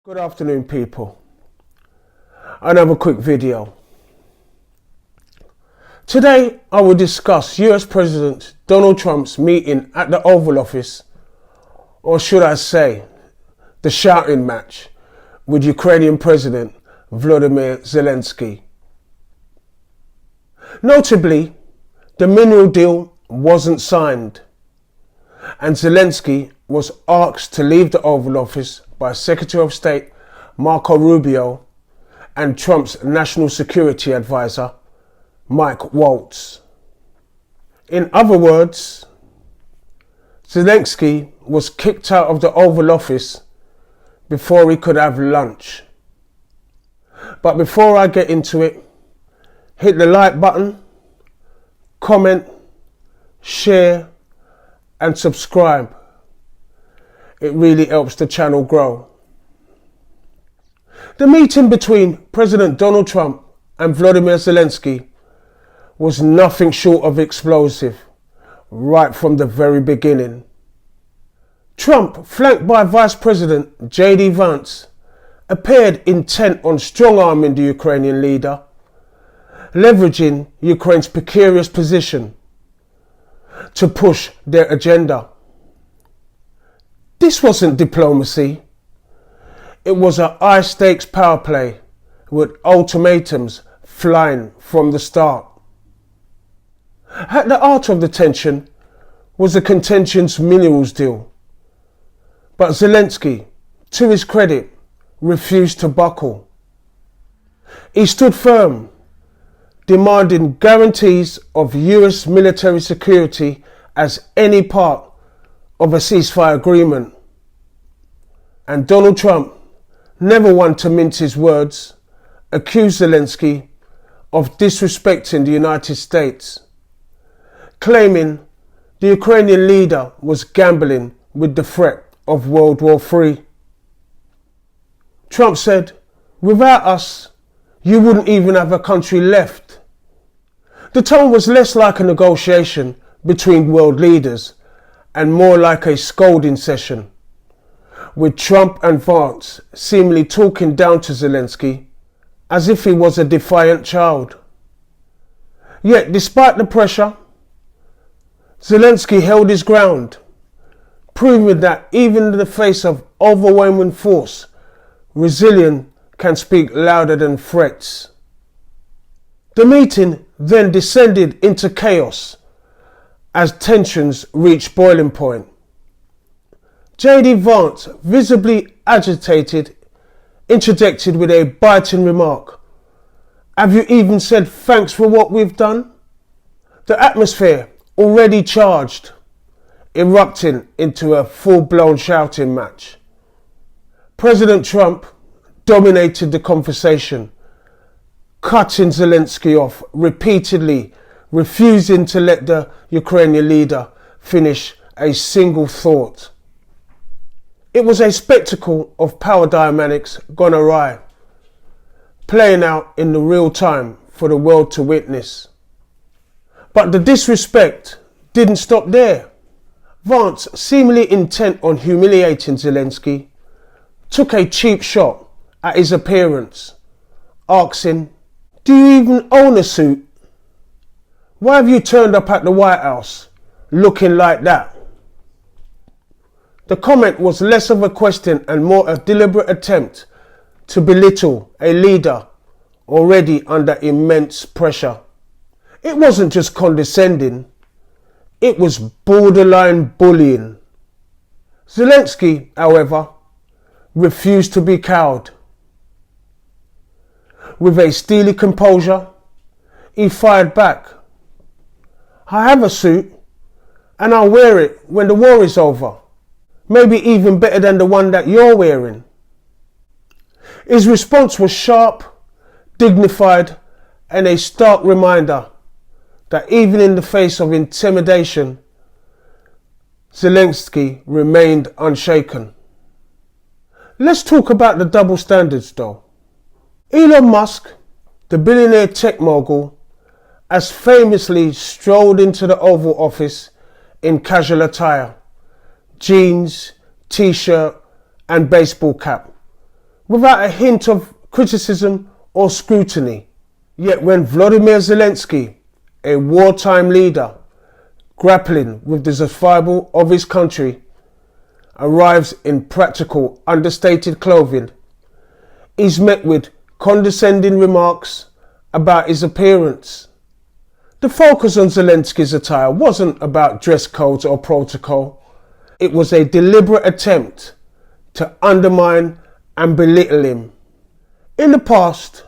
Good afternoon, people. Another quick video. Today I will discuss US President Donald Trump's meeting at the Oval Office, or should I say, the shouting match with Ukrainian President Volodymyr Zelensky. Notably, the mineral deal wasn't signed, and Zelensky was asked to leave the Oval Office by Secretary of State Marco Rubio and Trump's National Security Advisor Mike Waltz. In other words, Zelensky was kicked out of the Oval Office before he could have lunch. But before I get into it, hit the like button, comment, share and subscribe. It really helps the channel grow. The meeting between President Donald Trump and Volodymyr Zelensky was nothing short of explosive right from the very beginning. Trump, flanked by Vice President JD Vance, appeared intent on strong-arming the Ukrainian leader, leveraging Ukraine's precarious position to push their agenda. This wasn't diplomacy. It was a high-stakes power play with ultimatums flying from the start. At the heart of the tension was the contentious minerals deal. But Zelensky, to his credit, refused to buckle. He stood firm, demanding guarantees of US military security as any part of a ceasefire agreement. And Donald Trump, never one to mince his words, accused Zelensky of disrespecting the United States, claiming the Ukrainian leader was gambling with the threat of World War III. Trump said, "Without us, you wouldn't even have a country left." The tone was less like a negotiation between world leaders and more like a scolding session, with Trump and Vance seemingly talking down to Zelensky as if he was a defiant child. Yet, despite the pressure, Zelensky held his ground, proving that even in the face of overwhelming force, resilience can speak louder than threats. The meeting then descended into chaos as tensions reached boiling point. JD Vance, visibly agitated, interjected with a biting remark. "Have you even said thanks for what we've done?" The atmosphere, already charged, erupting into a full-blown shouting match. President Trump dominated the conversation, cutting Zelensky off repeatedly, refusing to let the Ukrainian leader finish a single thought. It was a spectacle of power dynamics gone awry, playing out in the real time for the world to witness. But the disrespect didn't stop there. Vance, seemingly intent on humiliating Zelensky, took a cheap shot at his appearance, asking, "Do you even own a suit? Why have you turned up at the White House looking like that?" The comment was less of a question and more a deliberate attempt to belittle a leader already under immense pressure. It wasn't just condescending, it was borderline bullying. Zelensky, however, refused to be cowed. With a steely composure, he fired back. "I have a suit, and I'll wear it when the war is over. Maybe even better than the one that you're wearing." His response was sharp, dignified, and a stark reminder that even in the face of intimidation, Zelensky remained unshaken. Let's talk about the double standards though. Elon Musk, the billionaire tech mogul, has famously strolled into the Oval Office in casual attire, jeans, t-shirt and baseball cap, without a hint of criticism or scrutiny. Yet when Volodymyr Zelensky, a wartime leader grappling with the survival of his country, arrives in practical, understated clothing, he's met with condescending remarks about his appearance. The focus on Zelensky's attire wasn't about dress codes or protocol. It was a deliberate attempt to undermine and belittle him. In the past,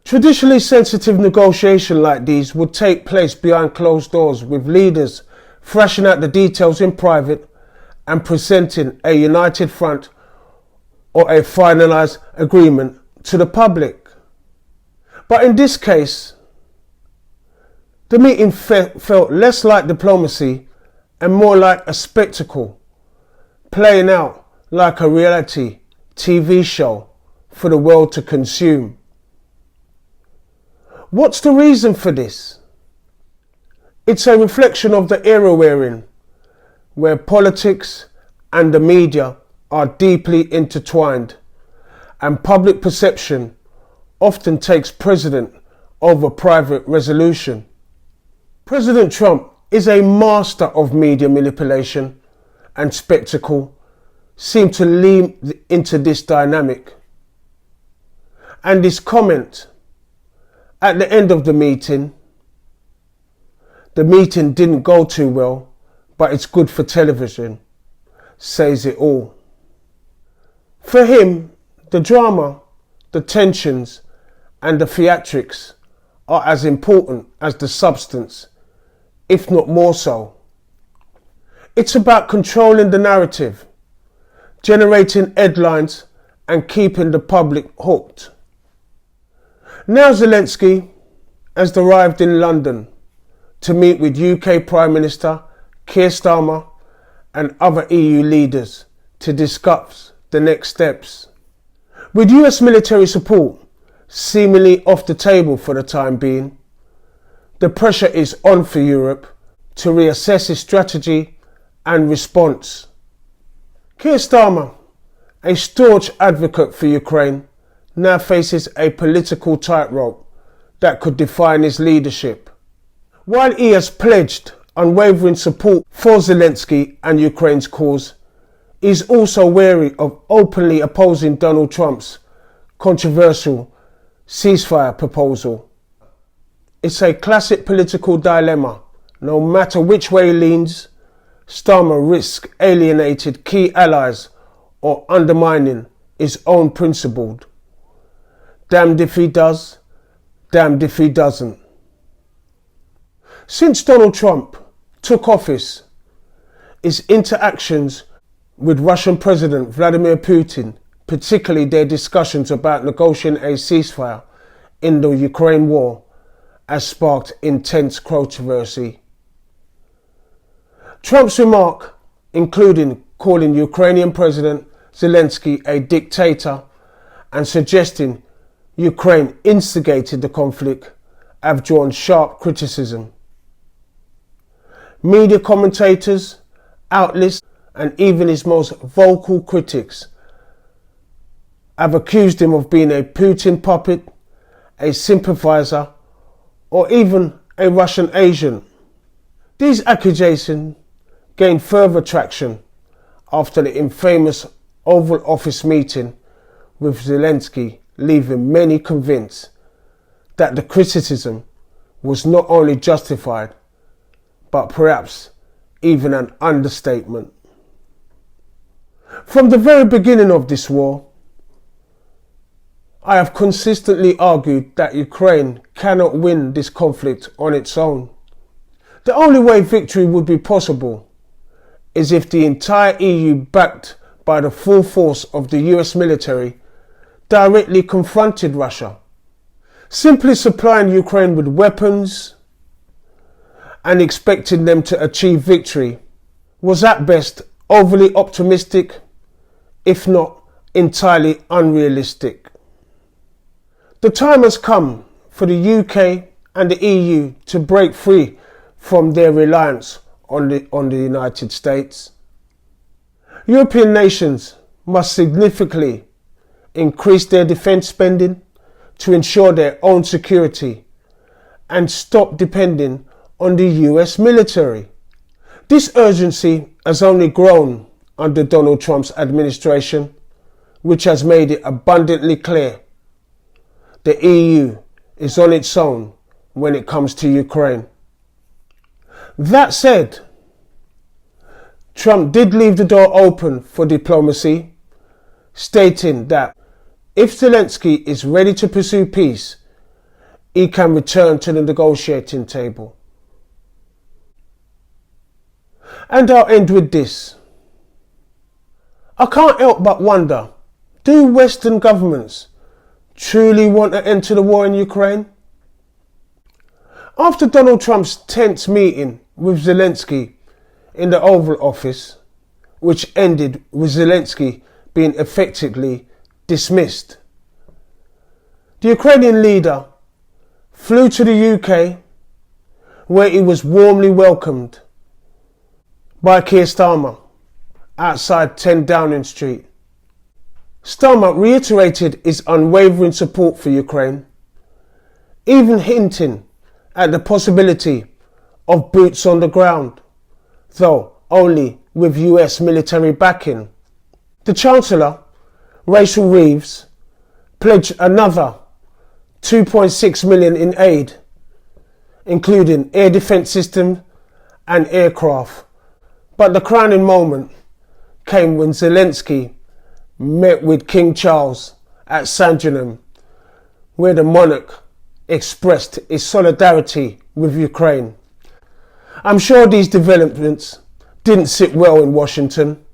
traditionally sensitive negotiations like these would take place behind closed doors, with leaders thrashing out the details in private and presenting a united front or a finalized agreement to the public. But in this case, the meeting felt less like diplomacy and more like a spectacle, playing out like a reality TV show for the world to consume. What's the reason for this? It's a reflection of the era we're in, where politics and the media are deeply intertwined, and public perception often takes precedent over private resolution. President Trump is a master of media manipulation, and spectacle seem to lean into this dynamic. And his comment at the end of the meeting didn't go too well, but it's good for television, says it all. For him, the drama, the tensions, and the theatrics are as important as the substance, if not more so. It's about controlling the narrative, generating headlines, and keeping the public hooked. Now Zelensky has arrived in London to meet with UK Prime Minister Keir Starmer and other EU leaders to discuss the next steps. With US military support seemingly off the table for the time being, the pressure is on for Europe to reassess its strategy and response. Keir Starmer, a staunch advocate for Ukraine, now faces a political tightrope that could define his leadership. While he has pledged unwavering support for Zelensky and Ukraine's cause, he is also wary of openly opposing Donald Trump's controversial ceasefire proposal. It's a classic political dilemma. No matter which way he leans, Starmer risks alienating key allies or undermining his own principles. Damned if he does, damned if he doesn't. Since Donald Trump took office, his interactions with Russian President Vladimir Putin, particularly their discussions about negotiating a ceasefire in the Ukraine war, has sparked intense controversy. Trump's remark, including calling Ukrainian President Zelensky a dictator and suggesting Ukraine instigated the conflict, have drawn sharp criticism. Media commentators, outlets, and even his most vocal critics have accused him of being a Putin puppet, a sympathizer, or even a Russian agent. These accusations gained further traction after the infamous Oval Office meeting, with Zelensky leaving many convinced that the criticism was not only justified, but perhaps even an understatement. From the very beginning of this war, I have consistently argued that Ukraine cannot win this conflict on its own. The only way victory would be possible is if the entire EU, backed by the full force of the US military, directly confronted Russia. Simply supplying Ukraine with weapons and expecting them to achieve victory was at best overly optimistic, if not entirely unrealistic. The time has come for the UK and the EU to break free from their reliance on the United States. European nations must significantly increase their defence spending to ensure their own security and stop depending on the US military. This urgency has only grown under Donald Trump's administration, which has made it abundantly clear the EU is on its own when it comes to Ukraine. That said, Trump did leave the door open for diplomacy, stating that if Zelensky is ready to pursue peace, he can return to the negotiating table. And I'll end with this. I can't help but wonder, do Western governments truly want an end to the war in Ukraine? After Donald Trump's tense meeting with Zelensky in the Oval Office, which ended with Zelensky being effectively dismissed, the Ukrainian leader flew to the UK, where he was warmly welcomed by Keir Starmer outside 10 Downing Street. Starmer reiterated his unwavering support for Ukraine, even hinting at the possibility of boots on the ground, though only with US military backing. The Chancellor, Rachel Reeves, pledged another $2.6 million in aid, including air defence systems and aircraft. But the crowning moment came when Zelensky met with King Charles at Sandringham, where the monarch expressed his solidarity with Ukraine. I'm sure these developments didn't sit well in Washington.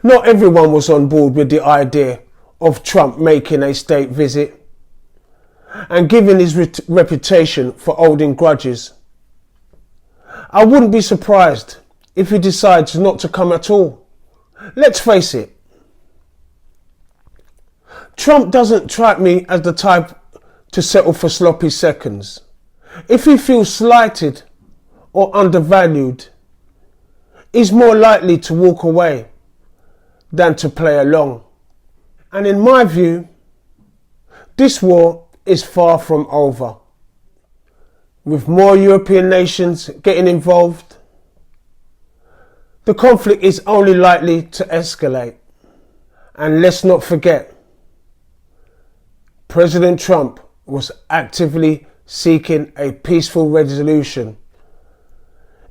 Not everyone was on board with the idea of Trump making a state visit, and given his reputation for holding grudges, I wouldn't be surprised if he decides not to come at all. Let's face it, Trump doesn't strike me as the type to settle for sloppy seconds. If he feels slighted or undervalued, he's more likely to walk away than to play along. And in my view, this war is far from over. With more European nations getting involved, the conflict is only likely to escalate. And let's not forget, President Trump was actively seeking a peaceful resolution,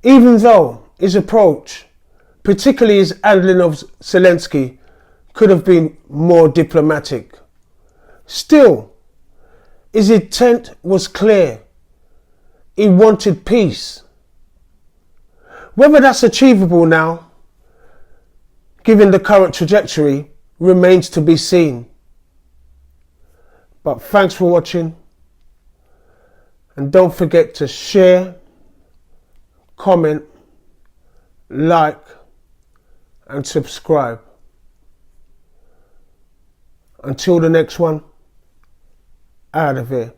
even though his approach, particularly his handling of Zelensky, could have been more diplomatic. Still, his intent was clear. He wanted peace. Whether that's achievable now, given the current trajectory, remains to be seen. But thanks for watching, and don't forget to share, comment, like and subscribe. Until the next one, out of here.